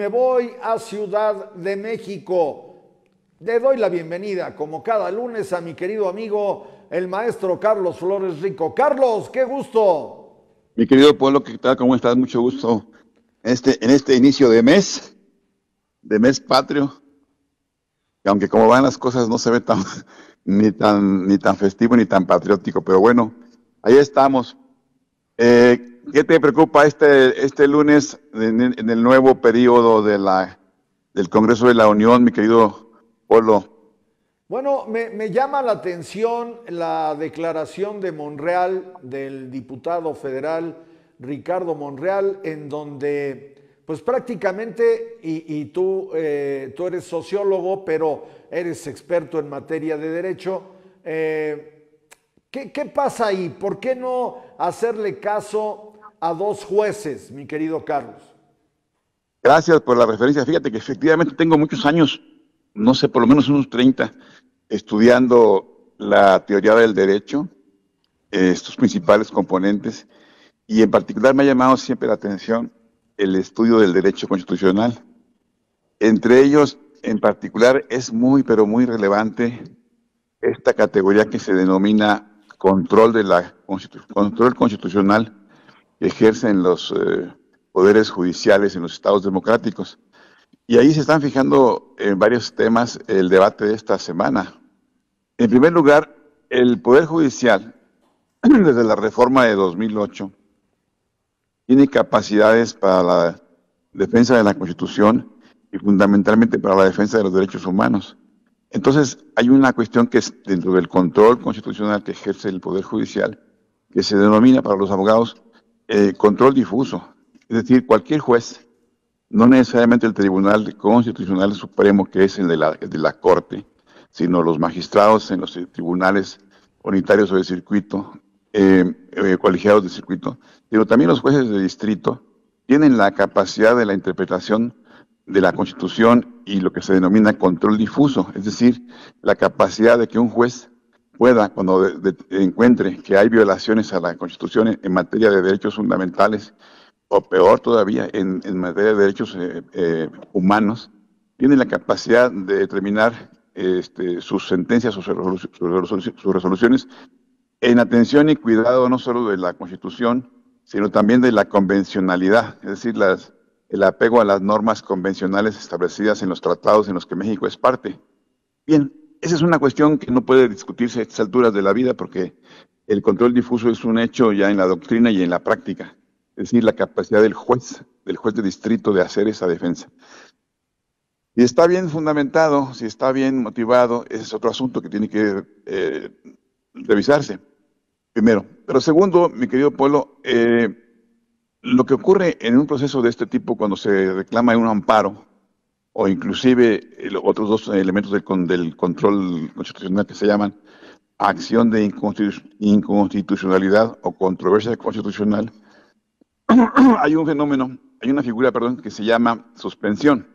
me voy a Ciudad de México. Le doy la bienvenida, como cada lunes, a mi querido amigo, el maestro Carlos Flores Rico. Carlos, qué gusto. Mi querido pueblo, ¿qué tal? ¿Cómo estás? Mucho gusto en este inicio de mes patrio, que aunque como van las cosas no se ve tan ni tan festivo ni tan patriótico, pero bueno, ahí estamos. ¿Qué te preocupa este lunes en el nuevo periodo del Congreso de la Unión, mi querido pueblo? Bueno, me llama la atención la declaración de Monreal, del diputado federal Ricardo Monreal, en donde, pues prácticamente, y tú eres sociólogo, pero eres experto en materia de derecho, ¿qué pasa ahí? ¿Por qué no hacerle caso a dos jueces, mi querido Carlos? Gracias por la referencia. Fíjate que efectivamente tengo muchos años, no sé, por lo menos unos 30, estudiando la teoría del derecho, sus principales componentes, y en particular me ha llamado siempre la atención el estudio del derecho constitucional. Entre ellos, en particular, es muy, pero muy relevante esta categoría que se denomina control constitucional que ejercen los poderes judiciales en los estados democráticos. Y ahí se están fijando en varios temas el debate de esta semana. En primer lugar, el Poder Judicial, desde la reforma de 2008, tiene capacidades para la defensa de la Constitución y fundamentalmente para la defensa de los derechos humanos. Entonces, hay una cuestión que es dentro del control constitucional que ejerce el Poder Judicial, que se denomina para los abogados control difuso. Es decir, cualquier juez, no necesariamente el Tribunal Constitucional Supremo, que es el de la Corte, sino los magistrados en los tribunales unitarios o de circuito, colegiados de circuito, pero también los jueces de distrito tienen la capacidad de la interpretación de la Constitución y lo que se denomina control difuso, es decir, la capacidad de que un juez pueda, cuando encuentre que hay violaciones a la Constitución en materia de derechos fundamentales, o peor todavía, en materia de derechos humanos, tiene la capacidad de determinar sus sentencias o sus resoluciones en atención y cuidado no solo de la Constitución, sino también de la convencionalidad, es decir, el apego a las normas convencionales establecidas en los tratados en los que México es parte. Bien, esa es una cuestión que no puede discutirse a estas alturas de la vida porque el control difuso es un hecho ya en la doctrina y en la práctica, es decir, la capacidad del juez de distrito de hacer esa defensa. Si está bien fundamentado, si está bien motivado, ese es otro asunto que tiene que revisarse, primero. Pero segundo, mi querido pueblo, lo que ocurre en un proceso de este tipo cuando se reclama un amparo, o inclusive otros dos elementos del control constitucional que se llaman acción de inconstitucionalidad o controversia constitucional, hay un fenómeno, hay una figura, perdón, que se llama suspensión.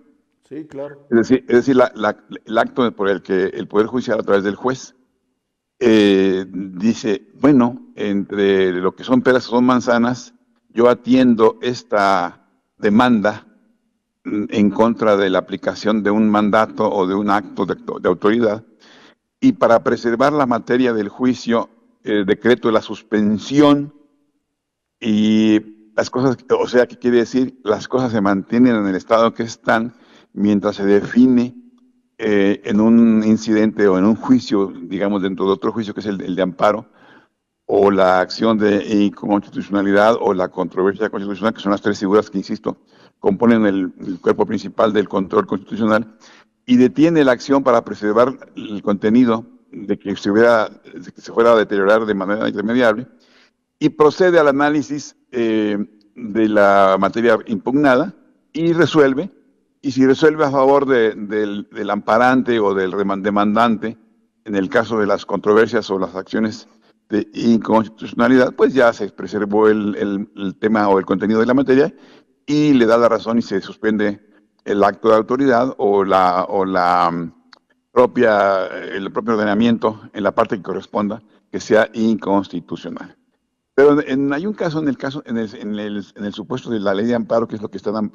Sí, claro. Es decir, el acto por el que el Poder Judicial, a través del juez, dice, bueno, entre lo que son peras y son manzanas, yo atiendo esta demanda en contra de la aplicación de un mandato o de un acto de autoridad, y para preservar la materia del juicio, decreto la suspensión y las cosas, o sea, ¿qué quiere decir? Las cosas se mantienen en el estado que están mientras se define en un incidente o en un juicio, digamos, dentro de otro juicio que es el de amparo, o la acción de inconstitucionalidad o la controversia constitucional, que son las tres figuras que, insisto, componen el cuerpo principal del control constitucional, y detiene la acción para preservar el contenido de que se fuera a deteriorar de manera irremediable, y procede al análisis de la materia impugnada y resuelve. Y si resuelve a favor del amparante o del demandante, en el caso de las controversias o las acciones de inconstitucionalidad, pues ya se preservó el tema o el contenido de la materia y le da la razón y se suspende el acto de autoridad o el propio ordenamiento en la parte que corresponda que sea inconstitucional. Pero hay un caso, en el supuesto de la ley de amparo, que es lo que están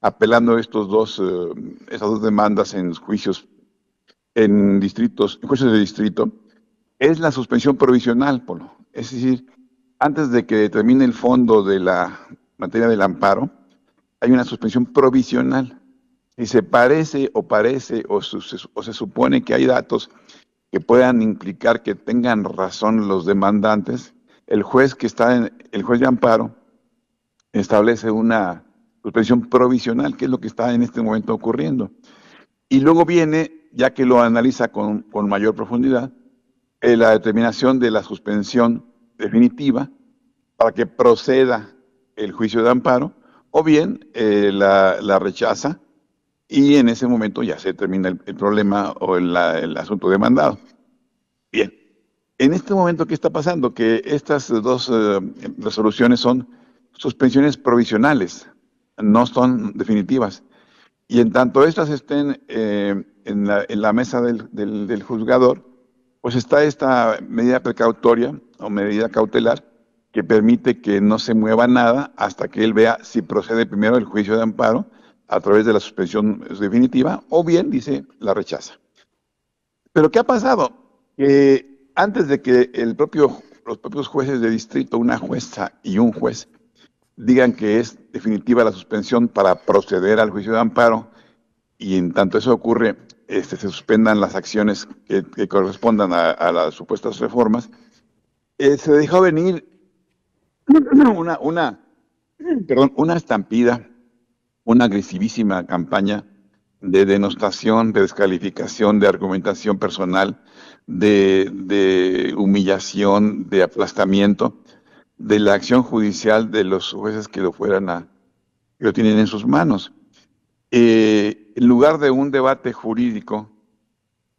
apelando esas dos demandas en juicios en juicios de distrito, es la suspensión provisional, Polo. Es decir, antes de que termine el fondo de la materia del amparo, hay una suspensión provisional. Si se parece o se supone que hay datos que puedan implicar que tengan razón los demandantes, el juez de amparo establece una suspensión provisional, que es lo que está en este momento ocurriendo. Y luego viene, ya que lo analiza con mayor profundidad, la determinación de la suspensión definitiva para que proceda el juicio de amparo, o bien la rechaza y en ese momento ya se termina el problema o el asunto demandado. Bien, en este momento, ¿qué está pasando? Que estas dos resoluciones son suspensiones provisionales, no son definitivas. Y en tanto estas estén en la mesa del juzgador, pues está esta medida precautoria o medida cautelar que permite que no se mueva nada hasta que él vea si procede primero el juicio de amparo a través de la suspensión definitiva o bien, dice, la rechaza. Pero ¿qué ha pasado? Que antes de que los propios jueces de distrito, una jueza y un juez, digan que es definitiva la suspensión para proceder al juicio de amparo, y en tanto eso ocurre, se suspendan las acciones que correspondan a las supuestas reformas, se dejó venir una estampida, una agresivísima campaña de denostación, de descalificación, de argumentación personal, de humillación, de aplastamiento de la acción judicial de los jueces que lo tienen en sus manos. En lugar de un debate jurídico,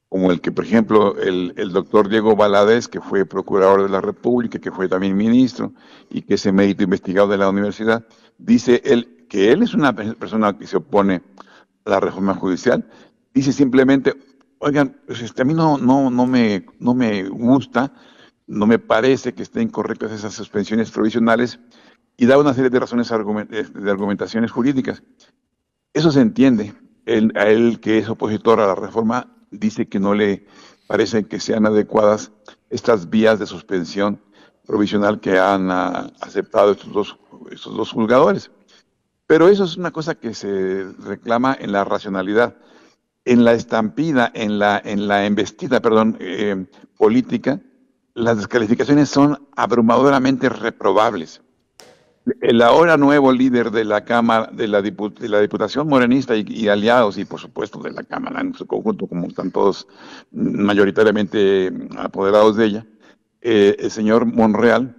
como el que, por ejemplo, el doctor Diego Valadez, que fue procurador de la República, que fue también ministro, y que es emérito investigado de la universidad, dice él que él es una persona que se opone a la reforma judicial, dice simplemente, oigan, pues a mí no me gusta, no me parece que estén correctas esas suspensiones provisionales, y da una serie de razones de argumentaciones jurídicas. Eso se entiende. A él, que es opositor a la reforma, dice que no le parece que sean adecuadas estas vías de suspensión provisional que han aceptado estos dos juzgadores. Pero eso es una cosa que se reclama en la racionalidad. En la estampida, en la embestida, política, las descalificaciones son abrumadoramente reprobables. El ahora nuevo líder de la Cámara, de la Diputación morenista y aliados, y por supuesto de la Cámara en su conjunto, como están todos mayoritariamente apoderados de ella, el señor Monreal,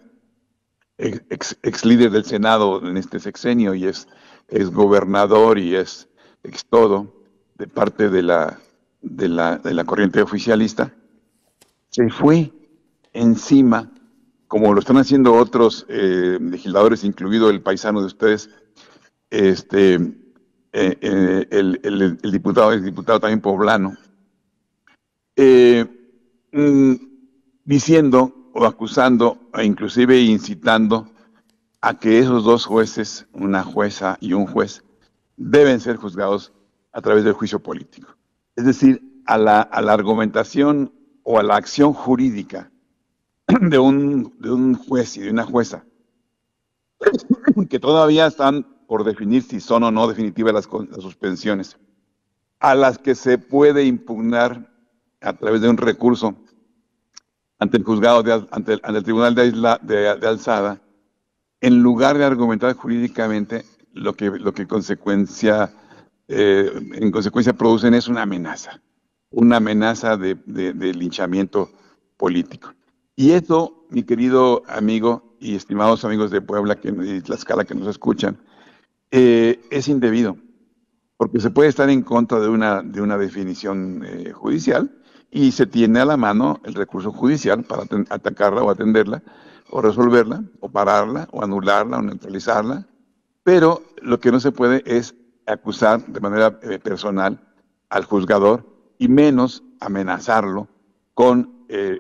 ex líder del Senado en este sexenio y es gobernador y es ex todo de parte de la corriente oficialista, se fue encima, como lo están haciendo otros legisladores, incluido el paisano de ustedes, el diputado también poblano, diciendo o acusando e inclusive incitando a que esos dos jueces, una jueza y un juez, deben ser juzgados a través del juicio político. Es decir, a la argumentación o a la acción jurídica de un juez y de una jueza, que todavía están por definir si son o no definitivas las suspensiones, a las que se puede impugnar a través de un recurso ante el juzgado, ante el tribunal de alzada, en lugar de argumentar jurídicamente, lo que en consecuencia producen es una amenaza de linchamiento político. Y eso, mi querido amigo y estimados amigos de Puebla y Tlaxcala que nos escuchan, es indebido, porque se puede estar en contra de una definición judicial y se tiene a la mano el recurso judicial para atacarla o atenderla, o resolverla, o pararla, o anularla, o neutralizarla, pero lo que no se puede es acusar de manera personal al juzgador y menos amenazarlo con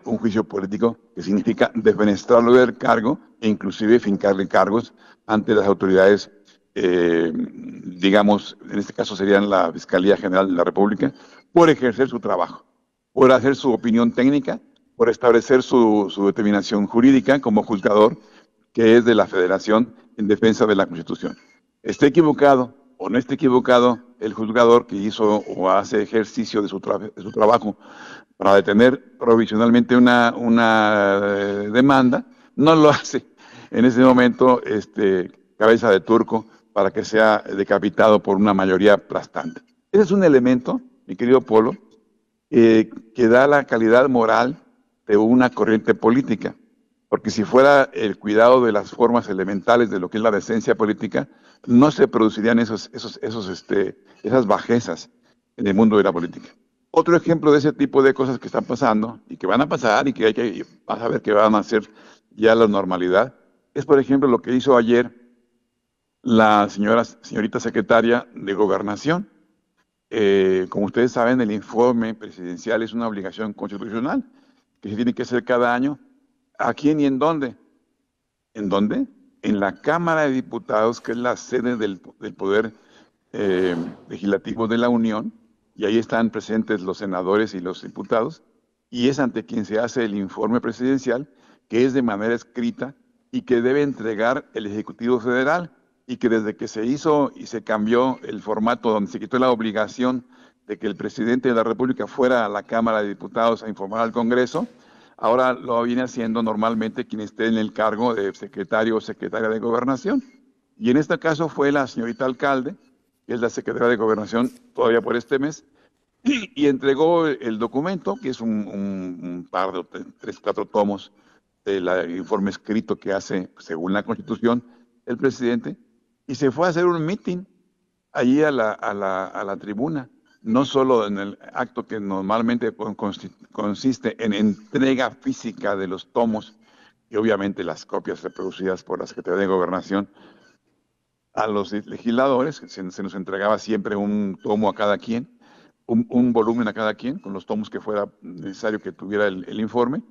un juicio político que significa defenestrarlo del cargo e inclusive fincarle cargos ante las autoridades digamos, en este caso serían la Fiscalía General de la República, por ejercer su trabajo, por hacer su opinión técnica, por establecer su determinación jurídica como juzgador, que es de la Federación en defensa de la Constitución. Esté equivocado o no esté equivocado el juzgador que hizo o hace ejercicio de su trabajo para detener provisionalmente una demanda, no lo hace en ese momento cabeza de turco para que sea decapitado por una mayoría aplastante. Ese es un elemento, mi querido Polo, que da la calidad moral de una corriente política. Porque si fuera el cuidado de las formas elementales de lo que es la decencia política, no se producirían esas bajezas en el mundo de la política. Otro ejemplo de ese tipo de cosas que están pasando y que van a pasar y que vas a ver que van a ser ya la normalidad, es por ejemplo lo que hizo ayer la señorita secretaria de Gobernación. Como ustedes saben, el informe presidencial es una obligación constitucional que se tiene que hacer cada año. ¿A quién y en dónde? ¿En dónde? En la Cámara de Diputados, que es la sede del Poder Legislativo de la Unión, y ahí están presentes los senadores y los diputados, y es ante quien se hace el informe presidencial, que es de manera escrita y que debe entregar el Ejecutivo Federal, y que desde que se hizo y se cambió el formato donde se quitó la obligación de que el presidente de la República fuera a la Cámara de Diputados a informar al Congreso, ahora lo viene haciendo normalmente quien esté en el cargo de secretario o secretaria de Gobernación. Y en este caso fue la señorita alcalde, que es la secretaria de Gobernación todavía por este mes, y entregó el documento, que es un par de 3, 4 tomos del informe escrito que hace, según la Constitución, el presidente, y se fue a hacer un meeting allí a la tribuna. No solo en el acto que normalmente consiste en entrega física de los tomos y obviamente las copias reproducidas por la Secretaría de Gobernación a los legisladores, se nos entregaba siempre un tomo a cada quien, un volumen a cada quien, con los tomos que fuera necesario que tuviera el informe,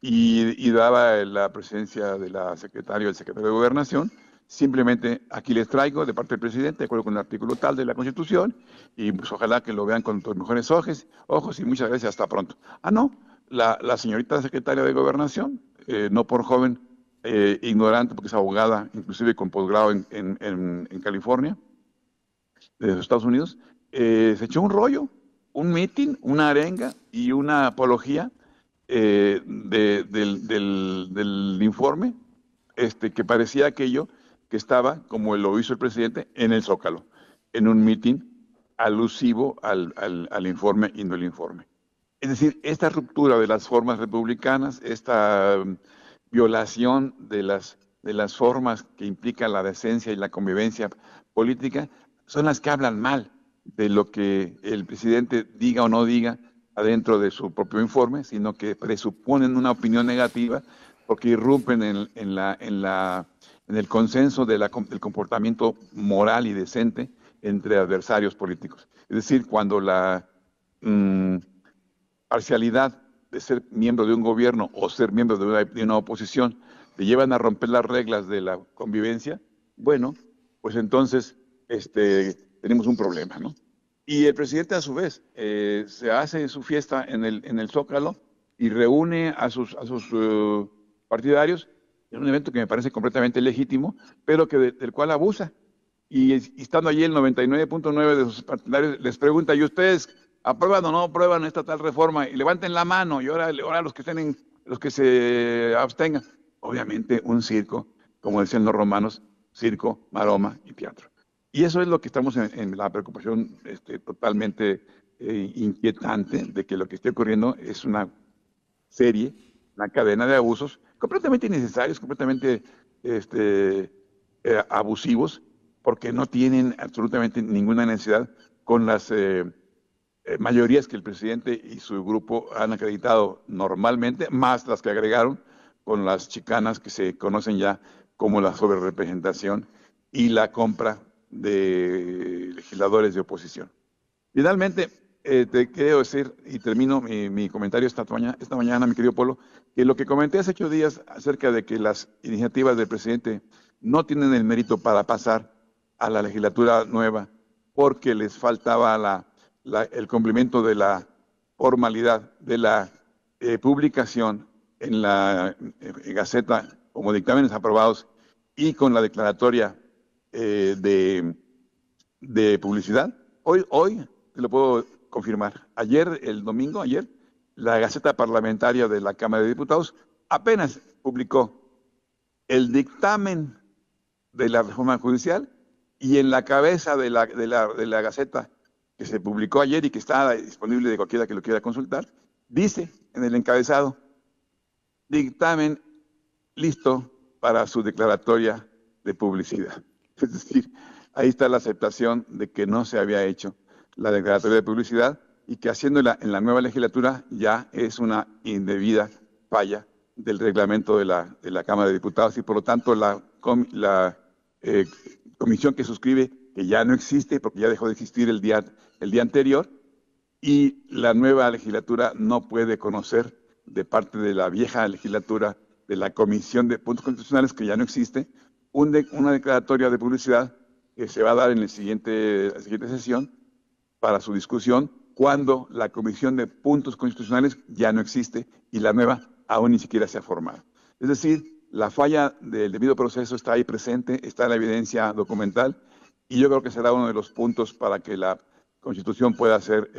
y daba la presencia de la secretaria o el secretario de Gobernación. Simplemente aquí les traigo de parte del presidente, de acuerdo con el artículo tal de la Constitución, y pues ojalá que lo vean con tus mejores ojos y muchas gracias, hasta pronto. Ah, no, la señorita secretaria de Gobernación, no por joven, ignorante, porque es abogada, inclusive con posgrado en California, de los Estados Unidos, se echó un rollo, un meeting, una arenga y una apología del informe, que parecía aquello que estaba, como lo hizo el presidente, en el Zócalo, en un meeting alusivo al informe y no el informe. Es decir, esta ruptura de las formas republicanas, esta violación de las formas que implican la decencia y la convivencia política, son las que hablan mal de lo que el presidente diga o no diga adentro de su propio informe, sino que presuponen una opinión negativa porque irrumpen en el consenso del comportamiento moral y decente entre adversarios políticos. Es decir, cuando la parcialidad de ser miembro de un gobierno o ser miembro de una oposición te llevan a romper las reglas de la convivencia, bueno, pues entonces tenemos un problema, ¿no? Y el presidente, a su vez, se hace su fiesta en el Zócalo y reúne a sus partidarios en un evento que me parece completamente legítimo, pero del cual abusa. Y estando allí el 99.9 de sus partidarios les pregunta: ¿y ustedes aprueban o no aprueban esta tal reforma? Y levanten la mano, y ahora los que se abstengan. Obviamente un circo, como decían los romanos, circo, maroma y teatro. Y eso es lo que estamos en la preocupación totalmente inquietante de que lo que esté ocurriendo es una serie, una cadena de abusos completamente innecesarios, completamente abusivos, porque no tienen absolutamente ninguna necesidad con las mayorías que el presidente y su grupo han acreditado normalmente, más las que agregaron con las chicanas que se conocen ya como la sobrerepresentación y la compra de legisladores de oposición. Finalmente, te quiero decir, y termino mi comentario esta mañana, mi querido Polo, que lo que comenté hace 8 días acerca de que las iniciativas del presidente no tienen el mérito para pasar a la legislatura nueva, porque les faltaba el cumplimiento de la formalidad de la publicación en la Gaceta como dictámenes aprobados y con la declaratoria de publicidad. Hoy te lo puedo confirmar. El domingo, la Gaceta Parlamentaria de la Cámara de Diputados apenas publicó el dictamen de la reforma judicial, y en la cabeza de la Gaceta que se publicó ayer y que está disponible de cualquiera que lo quiera consultar, dice en el encabezado: dictamen listo para su declaratoria de publicidad. Es decir, ahí está la aceptación de que no se había hecho la declaratoria de publicidad y que haciéndola en la nueva legislatura ya es una indebida falla del reglamento de la Cámara de Diputados, y por lo tanto la comisión que suscribe, que ya no existe porque ya dejó de existir el día anterior, y la nueva legislatura no puede conocer de parte de la vieja legislatura, de la Comisión de Puntos Constitucionales, que ya no existe, una declaratoria de publicidad que se va a dar en la siguiente sesión para su discusión, cuando la Comisión de Puntos Constitucionales ya no existe y la nueva aún ni siquiera se ha formado. Es decir, la falla del debido proceso está ahí presente, está en la evidencia documental, y yo creo que será uno de los puntos para que la Constitución pueda ser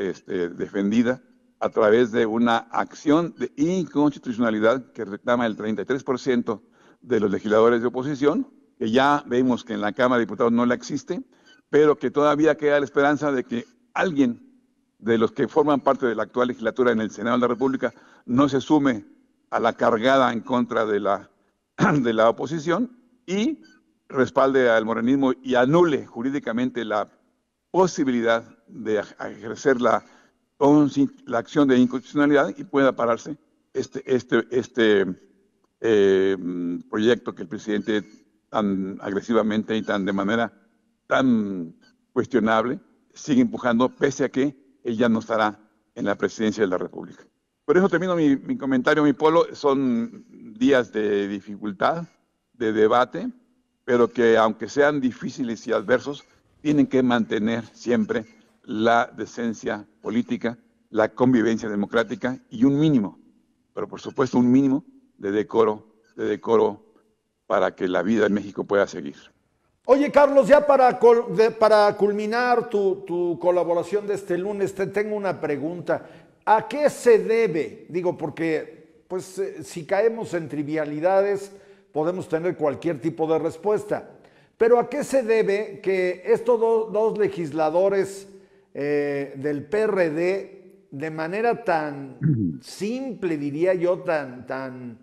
defendida a través de una acción de inconstitucionalidad que reclama el 33% de los legisladores de oposición, que ya vemos que en la Cámara de Diputados no la existe, pero que todavía queda la esperanza de que alguien de los que forman parte de la actual legislatura en el Senado de la República no se sume a la cargada en contra de la oposición y respalde al morenismo y anule jurídicamente la posibilidad de ejercer la acción de inconstitucionalidad y pueda pararse este proyecto que el presidente tan agresivamente y de manera tan cuestionable sigue empujando, pese a que él ya no estará en la presidencia de la República. Por eso termino mi comentario, mi Polo. Son días de dificultad, de debate, pero que aunque sean difíciles y adversos, tienen que mantener siempre la decencia política, la convivencia democrática y un mínimo, pero por supuesto un mínimo de decoro para que la vida en México pueda seguir. Oye, Carlos, ya para culminar tu colaboración de este lunes, te tengo una pregunta. ¿A qué se debe? Digo, porque pues, si caemos en trivialidades, podemos tener cualquier tipo de respuesta. Pero ¿a qué se debe que estos dos legisladores del PRD, de manera tan simple, diría yo, tan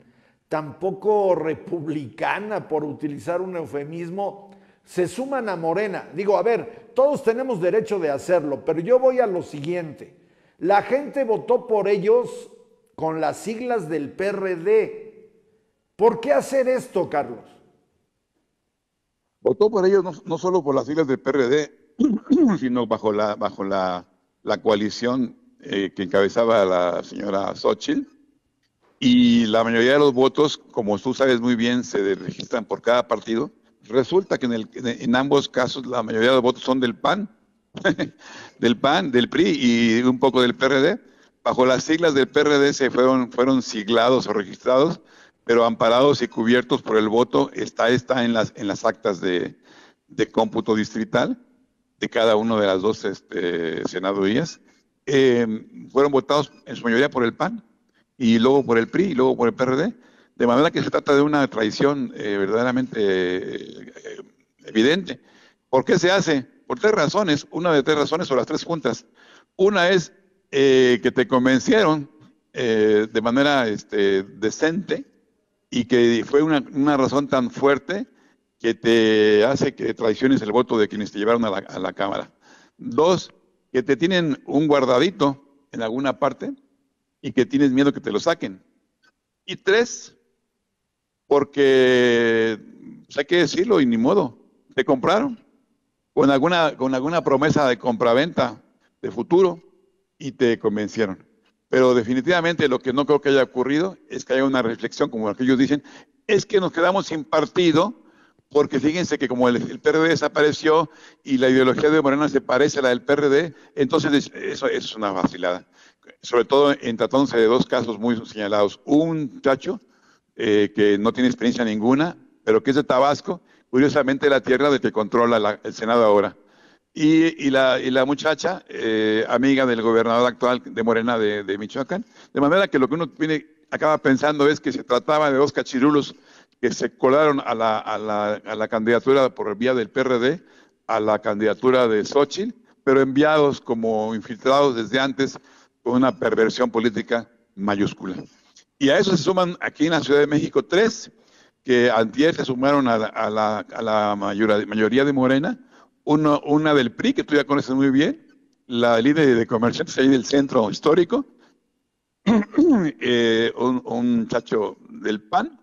poco republicana, por utilizar un eufemismo, se suman a Morena? Digo, a ver, todos tenemos derecho de hacerlo, pero yo voy a lo siguiente. La gente votó por ellos con las siglas del PRD. ¿Por qué hacer esto, Carlos? Votó por ellos no solo por las siglas del PRD, sino bajo la coalición que encabezaba la señora Xóchitl, y la mayoría de los votos, como tú sabes muy bien, se registran por cada partido. Resulta que en ambos casos la mayoría de los votos son del PAN, del PRI y un poco del PRD. Bajo las siglas del PRD fueron siglados o registrados, pero amparados y cubiertos por el voto está en las actas de cómputo distrital de cada una de las dos senadurías. Fueron votados en su mayoría por el PAN, y luego por el PRI, y luego por el PRD, de manera que se trata de una traición verdaderamente evidente. ¿Por qué se hace? Por tres razones, o las tres juntas. Una es que te convencieron de manera decente, y que fue una razón tan fuerte que te hace que traiciones el voto de quienes te llevaron a la Cámara. Dos, que te tienen un guardadito en alguna parte y que tienes miedo que te lo saquen. Y tres, porque pues hay que decirlo y ni modo, te compraron con alguna promesa de compraventa de futuro y te convencieron. Pero definitivamente lo que no creo que haya ocurrido es que haya una reflexión, como aquellos dicen, es que nos quedamos sin partido porque fíjense que como el PRD desapareció y la ideología de Morena se parece a la del PRD, entonces eso es una vacilada. Sobre todo en tratándose de dos casos muy señalados. Un muchacho que no tiene experiencia ninguna, pero que es de Tabasco, curiosamente la tierra de que controla el Senado ahora. Y la muchacha, amiga del gobernador actual de Morena de Michoacán, de manera que lo que uno acaba pensando es que se trataba de dos cachirulos que se colaron a la candidatura por vía del PRD, a la candidatura de Xóchitl, pero enviados como infiltrados desde antes con una perversión política mayúscula. Y a eso se suman aquí en la Ciudad de México 3, que antier se sumaron a la mayoría de Morena, una del PRI, que tú ya conoces muy bien, la líder de comerciantes ahí del centro histórico, un muchacho del PAN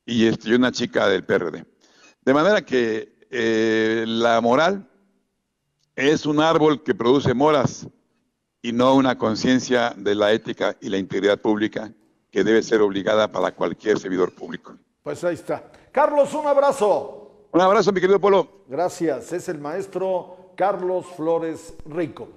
y una chica del PRD. De manera que la moral es un árbol que produce moras y no una conciencia de la ética y la integridad pública que debe ser obligada para cualquier servidor público. Pues ahí está. Carlos, un abrazo. Un abrazo, mi querido Polo. Gracias. Es el maestro Carlos Flores Rico.